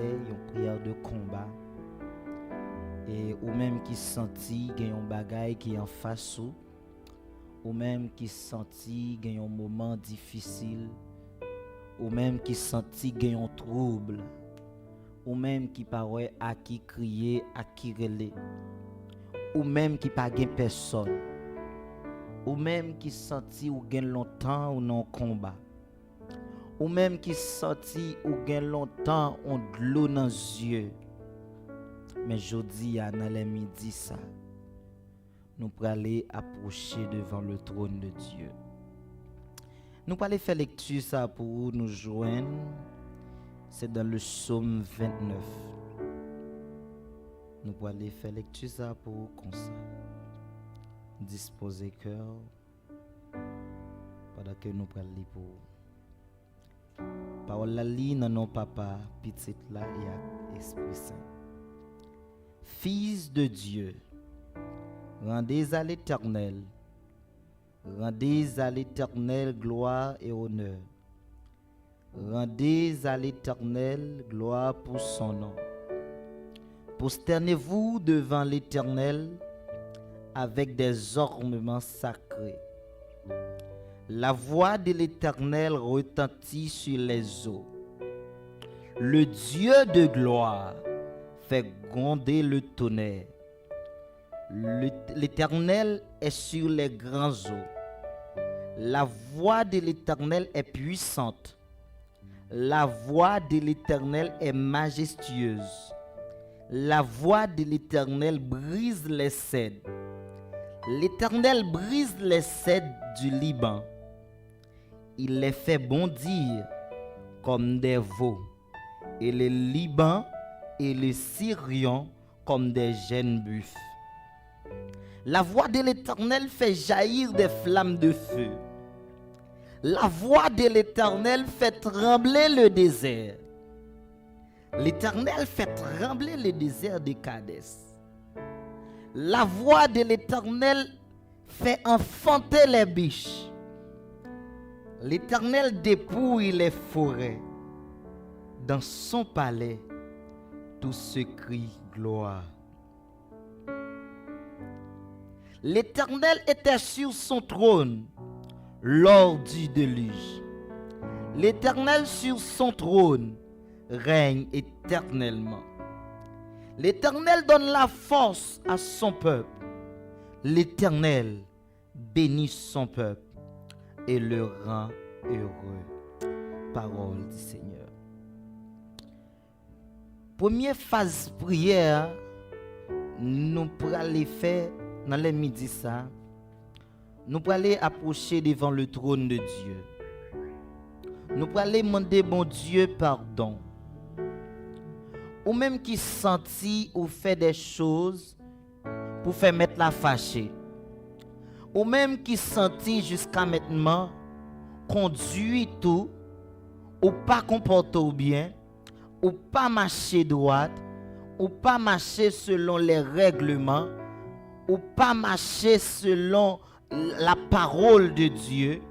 une prière de combat. Et ou même qui senti qu'il y a un bagage qui est en face ou même qui senti qu'il y a un moment difficile, ou même qui senti qu'il y a un trouble, ou même qui paraît à qui crier, à qui relais, ou même qui pas gain personne, ou même qui senti ou gain longtemps ou non combat, ou même qui senti ou gain longtemps on de l'eau dans les yeux. Mais jodi à dans les midi ça, nous pour aller approcher devant le trône de Dieu. Nous pour aller faire lecture ça pour nous joindre. C'est dans le psaume 29. Nous pour aller faire lecture ça pour comme ça. Disposer cœur pendant que nous pour aller pour parole la li dans nos papa petite là et Esprit Saint. Fils de Dieu, rendez à l'Éternel gloire et honneur. Rendez à l'Éternel gloire pour son nom. Prosternez-vous devant l'Éternel avec des ornements sacrés. La voix de l'Éternel retentit sur les eaux. Le Dieu de gloire fait gronder le tonnerre. L'Éternel est sur les grands eaux. La voix de l'Éternel est puissante. La voix de l'Éternel est majestueuse. La voix de l'Éternel brise les cèdres. L'Éternel brise les cèdres du Liban. Il les fait bondir comme des veaux. Et le Liban et le Syrian comme des jeunes buffles. La voix de l'Éternel fait jaillir des flammes de feu. La voix de l'Éternel fait trembler le désert. L'Éternel fait trembler le désert de Kadès. La voix de l'Éternel fait enfanter les biches. L'Éternel dépouille les forêts. Dans son palais, tout se crie gloire. L'Éternel était sur son trône lors du déluge. L'Éternel sur son trône règne éternellement. L'Éternel donne la force à son peuple. L'Éternel bénit son peuple et le rend heureux. Parole du Seigneur. Première phase prière, nous pourrons aller faire dans les midi ça. Nous pourrons aller approcher devant le trône de Dieu. Nous pourrons aller demander bon Dieu pardon. Ou même qui sentit ou fait des choses pour faire mettre la fâchée. Ou même qui sentit jusqu'à maintenant conduit tout ou pas comporter bien. Ou pas marcher droite, ou pas marcher selon les règlements, ou pas marcher selon la parole de Dieu.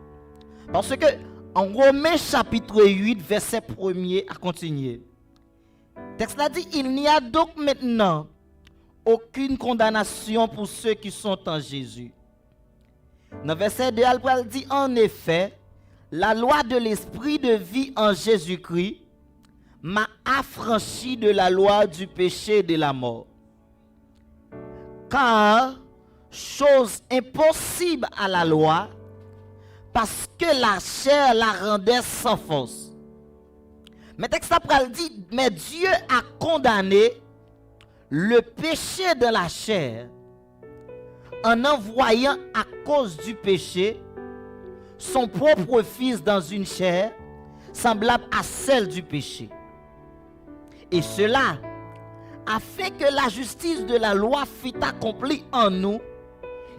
Parce que en Romains chapitre 8, verset 1er à continuer. Le texte là dit, il n'y a donc maintenant aucune condamnation pour ceux qui sont en Jésus. Dans le verset 2, il dit, en effet, la loi de l'esprit de vie en Jésus-Christ m'a affranchi de la loi du péché et de la mort. Car, chose impossible à la loi, parce que la chair la rendait sans force. Mais texte après dit, mais Dieu a condamné le péché de la chair en envoyant à cause du péché son propre fils dans une chair semblable à celle du péché. Et cela, afin que la justice de la loi fût accomplie en nous,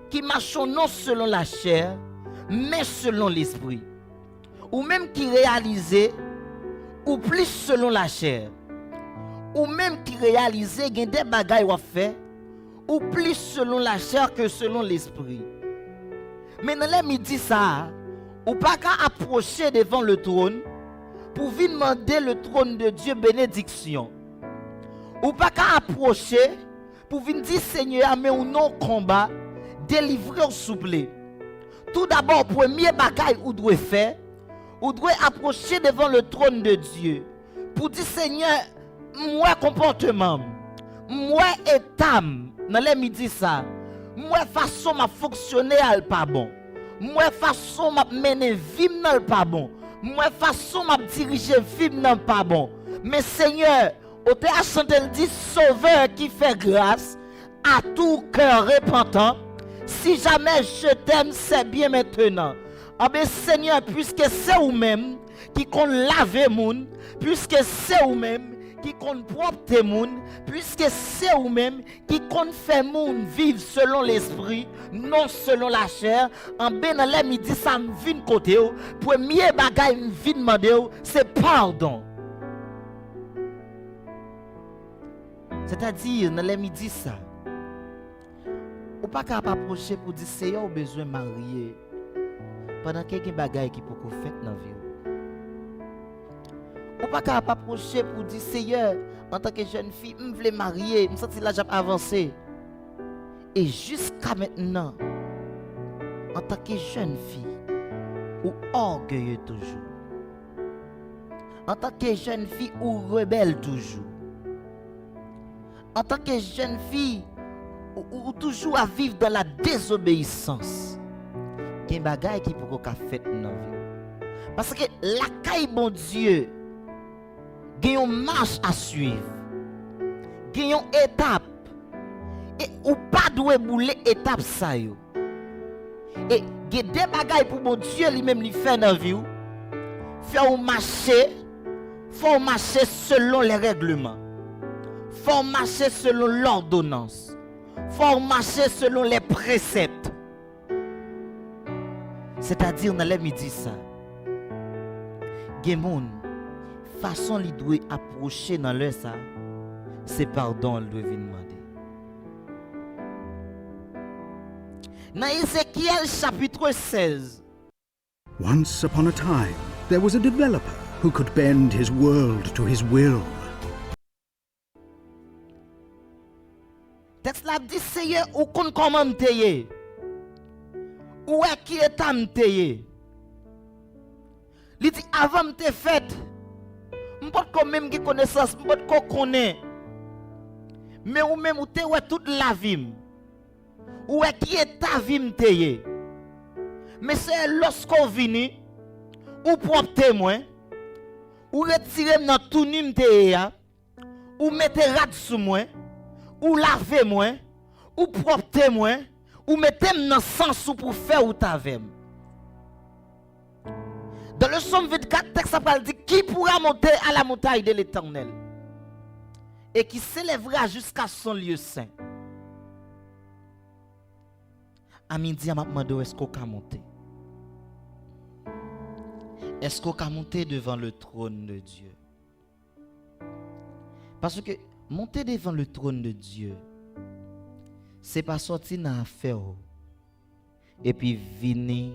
qui marchons non selon la chair, mais selon l'esprit. Ou même qui réalisait, ou plus selon la chair. Ou même qui réalisait des bagailles à faire, ou plus selon la chair que selon l'esprit. Mais dans les midi ça, ou pas qu'à approcher devant le trône, pour venir demander le trône de Dieu bénédiction. Ou pas qu'à approcher pour venir dire Seigneur, mais ou non combat, délivrer ou souple. Tout d'abord, premier bagage ou doit faire, ou doit approcher devant le trône de Dieu pour dire Seigneur, moi comportement, moi état, dans les midi ça, moi façon m'a fonctionner elle pas bon, moi façon m'a mener vie n'est pas bon, moi façon m'a diriger vie n'est pas bon. Mais Seigneur, au théâtre chanté dit sauveur qui fait grâce à tout cœur repentant. Si jamais je t'aime, c'est bien maintenant. Ah ben Seigneur, puisque c'est vous-même qui compte laver moun, puisque c'est vous-même qui compte propre moun, puisque c'est vous-même qui compte faire moun vivre selon l'esprit, non selon la chair, en ben dans les midi ça me vient côté, premier bagay me vient demander, c'est pardon. C'est-à-dire, dans les midi ça, ou pas capable approcher pour dire Seigneur, au besoin de marier pendant quelques bagailles qui peuvent faire dans la vie. Ou pas capable approcher pour dire Seigneur, en tant que jeune fille, je veux marier, je me sens là j'ai avancé. Et jusqu'à maintenant, en tant que jeune fille, ou orgueilleux toujours. En tant que jeune fille, ou rebelle toujours. En tant que jeune fille, ou toujours à vivre dans la désobéissance. Il y a des bagailles qui peuvent faire dans la vie. Parce que la caille bon Dieu, il y a une marche à suivre. Il y a une étape. Et ou pas doit bouler étape ça yo. Et il y a des bagailles pour bon Dieu lui-même lui faire dans la vie. Faut marcher selon les règlements. Faut marcher selon l'ordonnance. Faut marcher selon les préceptes. C'est-à-dire, dans les midi ça, Gémon, façon li doit approcher dans l'heure ça, c'est pardon il doit venir demander. Dans Ézéchiel chapitre 16. Once upon a time, there was a developer who could bend his world to his will. Texte là dit Seigneur ou kon comment t'ayé. Où est qui est t'ayé. Il dit avant m'te fait. M'pot comme même qui connaissance, m'pot ko connaît. Mais ou même ou te ouais toute la vie. Où est qui est ta vie m'tayé. Mais c'est lorsqu'on vini ou propre témoin ou retirer dans tout ni m'tayé ou mettre rat sous moi. Ou laver moi, ou propter moi, ou mettre dans sens pour faire ou t'avem. Dans le Somme 24, texte ça dit qui pourra monter à la montagne de l'Éternel et qui s'élèvera jusqu'à son lieu saint. À midi, m'a demandé est-ce qu'on peut monter? Est-ce qu'on peut monter devant le trône de Dieu? Parce que monter devant le trône de Dieu, c'est pas sortir dans l'affaire et puis venir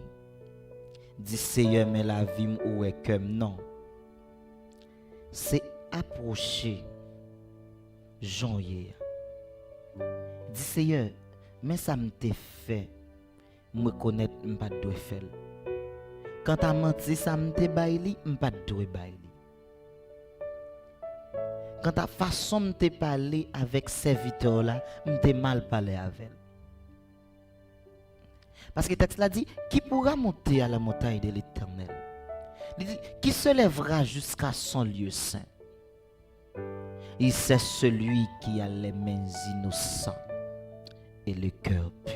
dire Seigneur, mais la vie ou est comme non. C'est approcher Jean-Hier. Dis Seigneur, mais ça me t'est fait, me connaître, me pas de faire. Quand tu as menti, ça me t'est baili, me pas de baili. Quand ta façon de te parler avec serviteur là, m'te mal parlé avec. Parce que le texte là dit, qui pourra monter à la montagne de l'Éternel? Il dit, qui se lèvera jusqu'à son lieu saint? Et c'est celui qui a les mains innocentes et le cœur pur.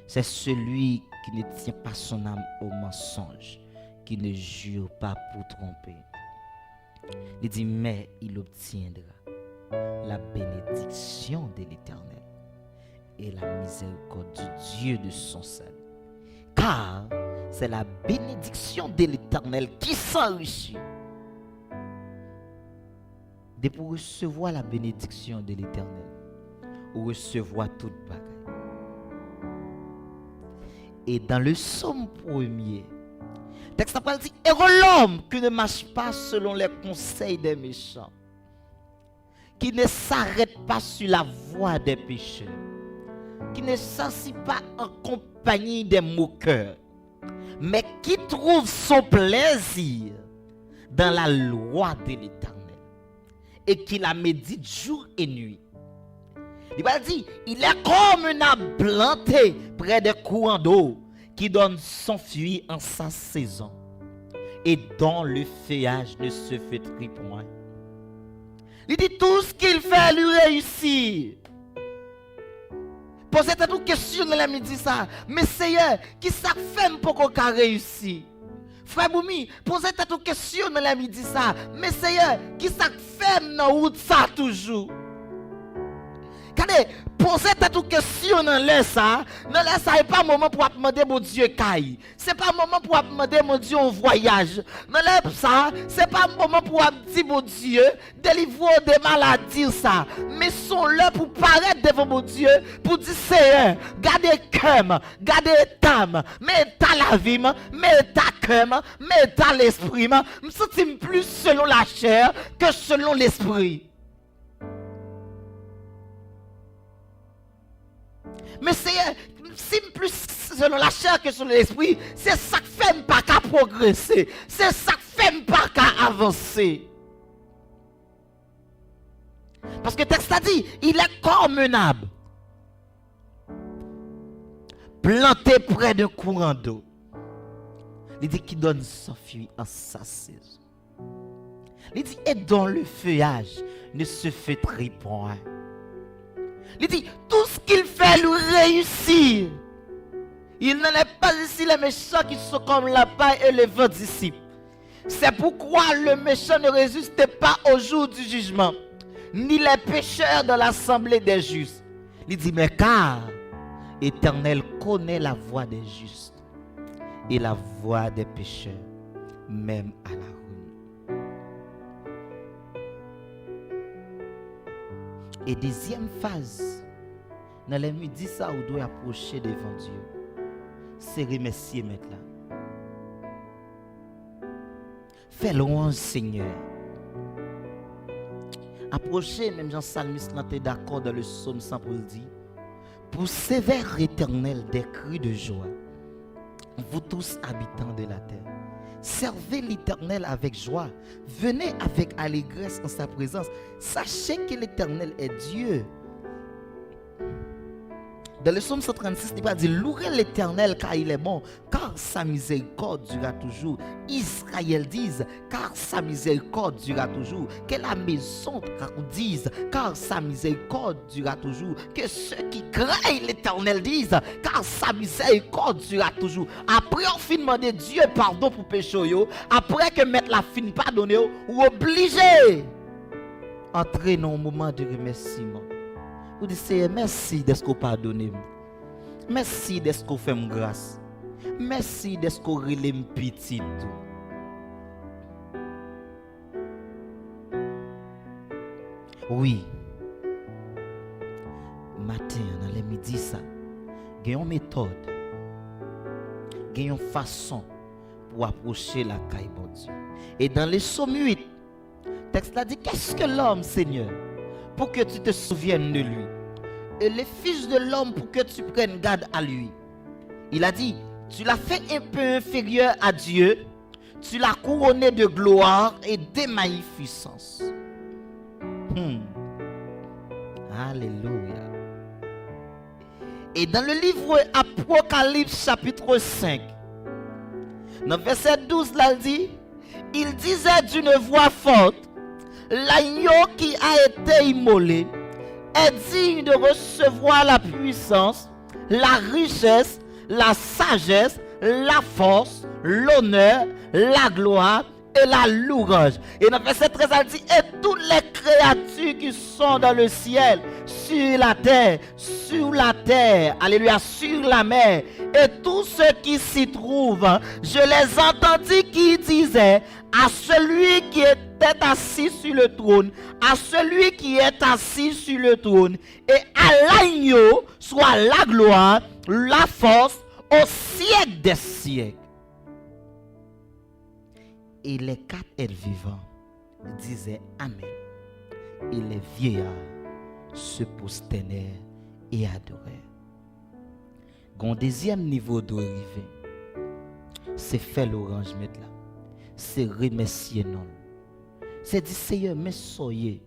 C'est celui qui ne tient pas son âme au mensonge, qui ne jure pas pour tromper. Il dit, mais il obtiendra la bénédiction de l'Éternel et la miséricorde du Dieu de son salut. Car c'est la bénédiction de l'Éternel qui s'enrichit. De pour recevoir la bénédiction de l'Éternel, ou recevoir toute bagaille. Et dans le psaume 1er, le texte après dit, heureux l'homme qui ne marche pas selon les conseils des méchants, qui ne s'arrête pas sur la voie des pécheurs, qui ne s'assit pas en compagnie des moqueurs, mais qui trouve son plaisir dans la loi de l'Éternel et qui la médite jour et nuit. Il va dire, il est comme un arbre planté près des courants d'eau qui donne son fruit en sa saison et dont le feuillage ne se flétrit point. Il dit tout ce qu'il fait lui réussit. Posez-toi une question dans la midi ça. Mais Seigneur, qui ça fait pour qu'on réussir? Frère Boumi, posez-toi une question dans la midi ça. Mais Seigneur, qui ça fait dans la route ça toujours? Regardez, posez-toi une question dans l'air ça. Dans l'air ça n'est pas un moment pour demander mon Dieu caille. Ce n'est pas un moment pour demander mon Dieu un voyage. Dans l'air ça, ce n'est pas un moment pour dire mon Dieu, délivre des maladies ça. Mais sont là pour paraître devant mon Dieu, pour dire Seigneur, gardez cœur, gardez l'âme, mais t'as la vie, mais t'as cœur, mais t'as l'esprit. Je me sens plus selon la chair que selon l'esprit. Mais c'est plus selon la chair que selon l'esprit. C'est ça qui fait pas qu'à progresser. C'est ça qui fait pas qu'à avancer. Parce que le texte a dit, il est comme un arbre planté près d'un courant d'eau. Il dit qu'il donne son fruit en sa saison. Il dit, et dont le feuillage ne se flétrit point. Il dit, tout ce qu'il fait lui réussit. Il n'en est pas ici les méchants qui sont comme la paille et les vents dissipent. C'est pourquoi le méchant ne résiste pas au jour du jugement, ni les pécheurs dans l'assemblée des justes. Il dit, mais car l'Éternel connaît la voie des justes et la voie des pécheurs, même à la ruine. Et deuxième phase, dans les midi ça, on doit approcher devant Dieu. C'est remercier maintenant. Fais louange Seigneur. Approchez, même Jean Salmiste n'était d'accord dans le psaume 100 pour le dire. Pour sévère éternel des cris de joie, vous tous habitants de la terre. Servez l'Éternel avec joie. Venez avec allégresse en sa présence. Sachez que l'Éternel est Dieu. Dans le psaume 136, il va dire, louez l'Éternel car il est bon, car sa miséricorde durera toujours. Israël dise, car sa miséricorde durera toujours. Que la maison dise, car sa miséricorde durera toujours. Que ceux qui craignent l'Éternel disent, car sa miséricorde durera toujours. Après on finit demander Dieu pardon pour péché, après que mettre la fin pardonner, ou obligé entrer dans un moment de remerciement. Vous dites, merci de ce qu'on pardonne. Merci de ce qu'on fait grâce. Merci de ce qu'on relève petit. Oui. Matin, dans les midi, ça. Il y a une méthode. Il y a une façon pour approcher la caille de Dieu. Et dans les psaumes 8, le texte a dit, qu'est-ce que l'homme, Seigneur, pour que tu te souviennes de lui, et les fils de l'homme pour que tu prennes garde à lui. Il a dit, tu l'as fait un peu inférieur à Dieu, tu l'as couronné de gloire et de magnificence. Alléluia. Et dans le livre Apocalypse chapitre 5, dans verset 12, là, il disait d'une voix forte, l'agneau qui a été immolé est digne de recevoir la puissance, la richesse, la sagesse, la force, l'honneur, la gloire et la louange. Et dans verset 13, elle dit, et toutes les créatures qui sont dans le ciel, sur la terre, alléluia, sur la mer, et tous ceux qui s'y trouvent, je les entendis qui disaient, à celui qui était assis sur le trône, à celui qui est assis sur le trône, et à l'agneau soit la gloire, la force, au siècle des siècles. Et les quatre êtres vivants disaient Amen. et les vieillards se prosternèrent et adorèrent. Gon deuxième niveau de arriver, c'est faire l'orange mettre là. C'est remercier non. C'est dire Seigneur, mais soyez.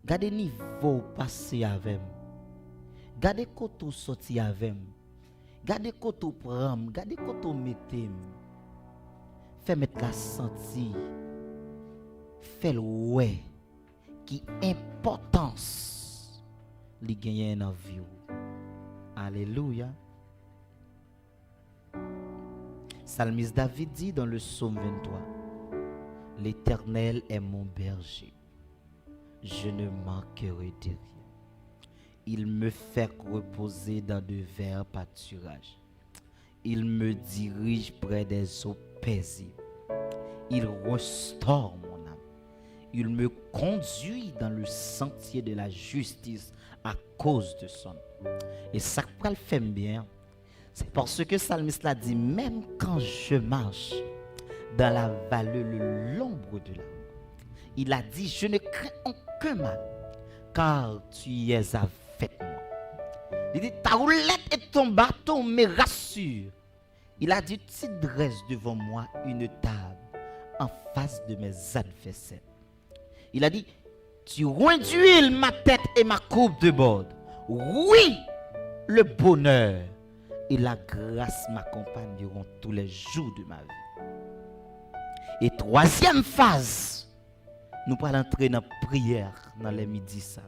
Gardez niveau passé avec moi. Gardez côté sorti avec moi. Gardez côté prendre, gardez côté mettre. Fais mettre la sentir. Fais le ouais qui importance li gagner dans vie. Alléluia. Psalmiste David dit dans le psaume 23, l'Éternel est mon berger, je ne manquerai de rien. Il me fait reposer dans de verts pâturages. Il me dirige près des eaux paisibles. Il restaure mon âme. Il me conduit dans le sentier de la justice à cause de son nom. Et ça le fait bien. C'est parce que Psalmiste l'a dit, même quand je marche dans la vallée de l'ombre de la mort, il a dit, je ne crains aucun mal, car tu y es avec moi. Il dit, ta roulette et ton bâton me rassurent. Il a dit, tu dresses devant moi une table en face de mes adversaires. Il a dit, tu réduis ma tête et ma coupe de bord. Oui, le bonheur et la grâce m'accompagneront tous les jours de ma vie. Et troisième phase, nous allons entrer dans la prière dans les midis. Ça.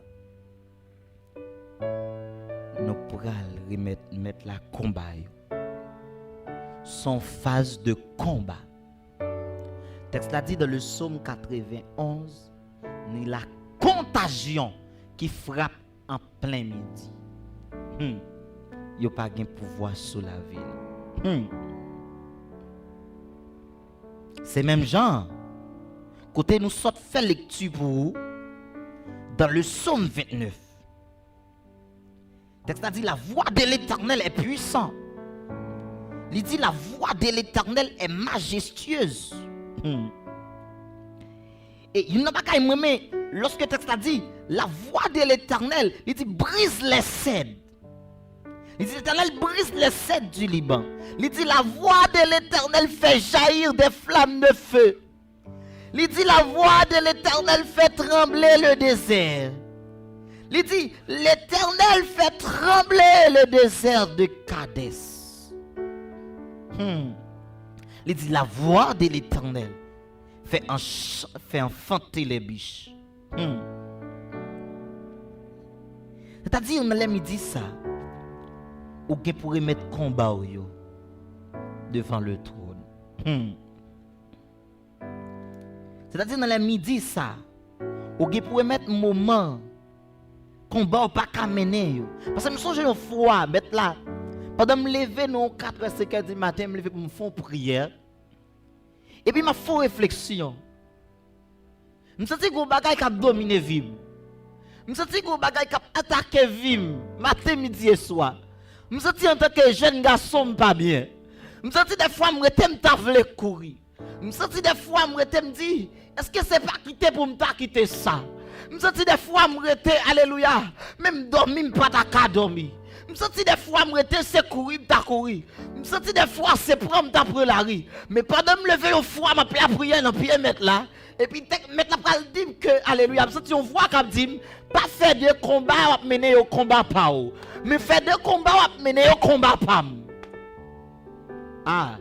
Nous allons remettre la combat. Son phase de combat. Le texte l'a dit dans le psaume 91, ni la contagion qui frappe en plein midi. Il n'y a pas de pouvoir sur la ville. C'est même genre. Côté nous sortons faire lecture pour vous dans le psaume 29. Le texte a dit la voix de l'Éternel est puissante. Il dit la voix de l'Éternel est majestueuse. Et il n'a pas qu'à aimer lorsque le texte a dit la voix de l'Éternel, il dit brise les cèdres. Il dit l'Éternel brise les cèdres du Liban. Il dit la voix de l'Éternel fait jaillir des flammes de feu. Il dit la voix de l'Éternel fait trembler le désert. Il dit l'Éternel fait trembler le désert de Kadès. Il dit la voix de l'Éternel fait enfanter les biches. C'est-à-dire, dans les midis, ça, ou que pourrait mettre combat devant le trône. C'est-à-dire, dans les midis, ça, ou que pourrait mettre moment combat ou pas qu'à mener. Parce que je me songe une fois, mettre là, pendant me lever, non, 4h, du matin, me lever pour me faire une prière. Et puis, ma faux réflexion. Je sens que les bagages qui dominent vie. Je sens que les bagages qui attaquent vie, matin, midi et soir. Je sens en tant que jeune garçon, pas bien. Je sens des fois, je me courir. Je sens des fois, je me dis, est-ce que c'est pas quitter pour me quitter ça? Je sens des fois, je me alléluia, même dormir, pas ta dormir. Je sens des fois, je me c'est courir, ta courir. Je sens des fois, c'est prendre ta pour la rue. Mais pendant me lever au foie, je peux prier dans pied mettre là. Et puis, mettre la dire que, alléluia, je sens on voit comme dit, pas faire de combat, mener au combat pas. Mais faire de combat, mener au combat pas. Ah.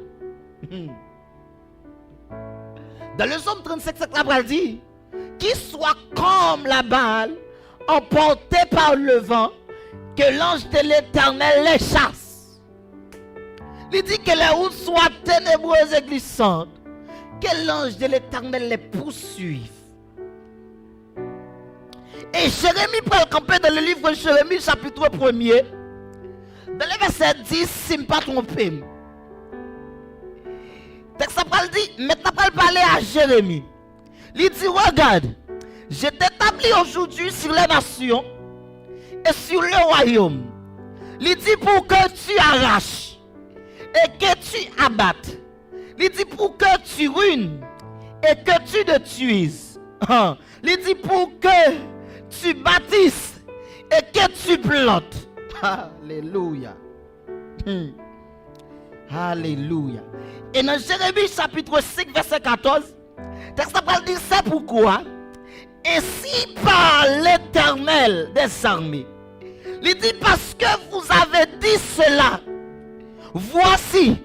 Dans le psaume 35, ça va dire, qu'il soit comme la balle, emporté par le vent, que l'ange de l'Éternel les chasse. Il dit que les routes soient ténébreuses et glissantes, que l'ange de l'Éternel les poursuive. Et Jérémie prend le camper dans le livre de Jérémie, chapitre 1er, dans le verset 10, si je ne me pas trompé. Texte dit, maintenant il parler à Jérémie. Il dit, regarde, je t'établis aujourd'hui sur les nations et sur le royaume. Il dit pour que tu arraches et que tu abattes. Il dit pour que tu ruines et que tu détruises. Il dit pour que tu bâtisses et que tu plantes. Alléluia. Alléluia. Et dans Jérémie chapitre 5 verset 14, texte va dire c'est pourquoi. Ainsi parle l'Éternel des armées. Il dit parce que vous avez dit cela. Voici,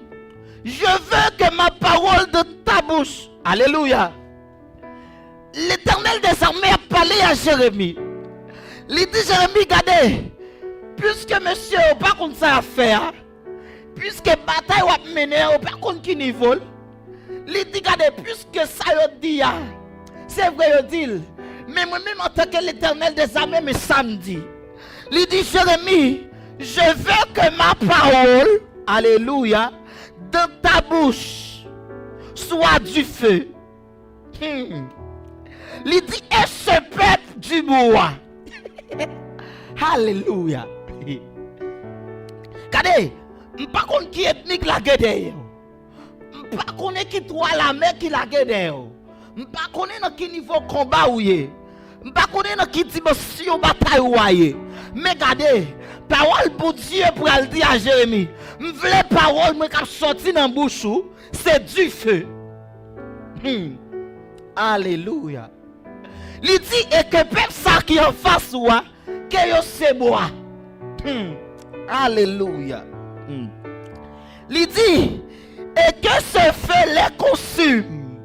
je veux que ma parole de ta bouche. Alléluia. L'Éternel des armées a parlé à Jérémie. Il dit Jérémie, regardez, puisque monsieur n'a pas contre ça à faire, puisque bataille va mener au pas contre qui niveau, il dit regardez, puisque ça y dit, c'est vrai il dit, mais moi-même en tant que l'Éternel des armées, mais samedi, il dit Jérémie, je veux que ma parole, alléluia, dans ta bouche soit du feu. Il dit et ce peuple du bois. Alléluia. Regardez, je ne sais pas qui ethnique la guerre. Je ne sais pas qui toi la mer qui la guerre. Je ne sais pas dans quel niveau combat ou est. Je ne sais pas dans quelle dimension bataille ou est. Mais regardez, parole pour Dieu pour le dire à Jérémie. Je veux parole qui sorti dans la bouche, c'est du feu. Alléluia. Il dit et que peuple ça qui en face ou que yo se bois. Alléluia. Il dit et que ce feu les consume.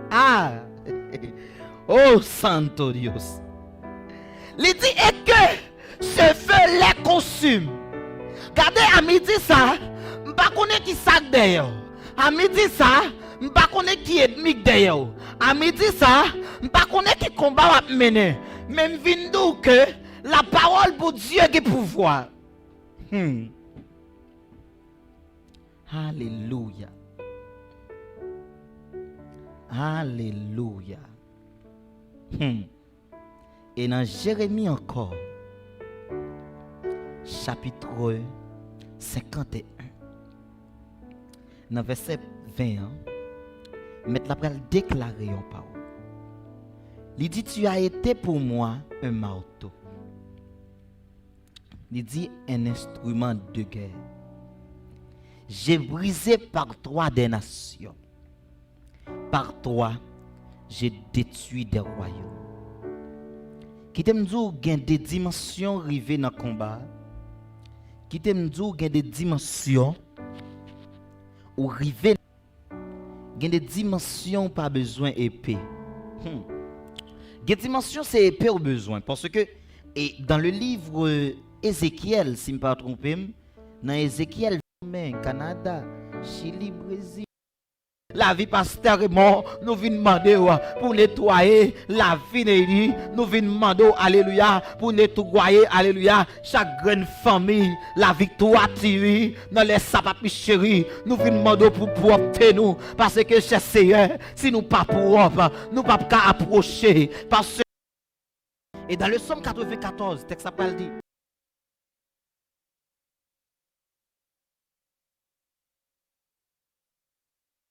Ah. Oh Santo Dios. Il dit et que ce feu les consume. Regardez à midi ça, je ne sais pas qui ça d'ailleurs. À midi ça, je ne sais pas qui est ennemi d'ailleurs. À midi ça, je ne sais pas qui combat va mener. Mais je viens dire que la parole pour Dieu qui pouvoir. Alléluia. Alléluia. Et dans Jérémie encore, chapitre 51, dans verset 20, mettre la parole déclarer en parole. Il dit tu as été pour moi un marteau. Il dit un instrument de guerre. J'ai brisé par toi des nations. Par toi, j'ai détruit des royaumes. Qui t'aime dire qu'il y a des dimensions arrivées dans le combat. Qui t'aime dire qu'il y a des dimensions où arriver. Il y a des dimensions pas besoin épée. Il y a des dimensions c'est épée au besoin. Parce que et dans le livre Ézéchiel, si je ne me trompe pas, dans Ézéchiel, Canada, Chili, Brésil. La vie pasteur est mort, nous venons demander pour nettoyer la vie, nous venons demander, alléluia, pour nettoyer, alléluia, chaque grande famille, la victoire tirée, dans les sapapis chéris, nous venons demander pour propre nous, parce que cher Seigneur, si nous pas propre, nous pas approcher, parce que... Et dans le psaume 94, texte ça parle dit,